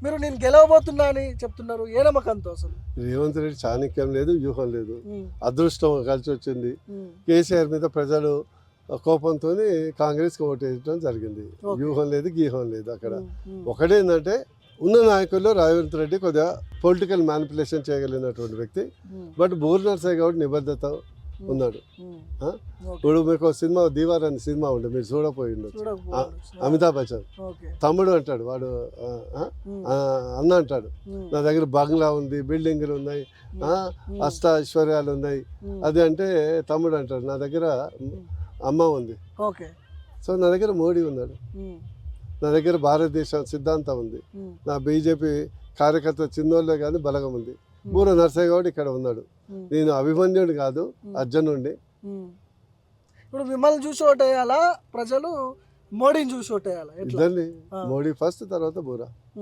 మీరు నేను గెలవబోతున్నా అని చెప్తున్నారు, ఏ నమ్మకంతో అసలు? రేవంత్ రెడ్డి చాణక్యం లేదు, వ్యూహం లేదు, అదృష్టం కలిసి వచ్చింది. కేసీఆర్ మీద ప్రజలు కోపంతో కాంగ్రెస్కి ఓటు వేయడం జరిగింది. వ్యూహం లేదు, గీహం లేదు. అక్కడ ఒకటేంటంటే ఉన్న నాయకుల్లో రేవంత్ రెడ్డి కొద్దిగా పొలిటికల్ మ్యానిపులేషన్ చేయగలిగినటువంటి వ్యక్తి. బట్ బూర్ నర్సయ్య గౌడ్ నిబద్ధత ఉన్నాడు. ఇప్పుడు మీకు సినిమా దీవార్ అనే సినిమా ఉండే, మీరు చూడపోయి ఉండొచ్చు. అమితాబ్ బచ్చన్ తమ్ముడు అంటాడు వాడు, అన్న అంటాడు, నా దగ్గర బంగ్లా ఉంది, బిల్డింగ్లు ఉన్నాయి, అష్ట ఐశ్వర్యాలు ఉన్నాయి. అది అంటే తమ్ముడు అంటాడు, నా దగ్గర అమ్మ ఉంది. సో నా దగ్గర మోడీ ఉన్నాడు, నా దగ్గర భారతదేశం సిద్ధాంతం ఉంది, నా బీజేపీ కార్యకర్త చిన్నోళ్ళే కానీ బలగం ఉంది. బూర నర్సయ్య గౌడ్ ఇక్కడ ఉన్నాడు. నేను అభిమన్యుడు కాదు, అర్జునుడిని. ఇప్పుడు మిమ్మల్ని చూసి ఓటేయాలా ప్రజలు, మోడీని చూసి ఓటేయాలా? ఇద్దరిని, మోడీ ఫస్ట్, తర్వాత బూరా.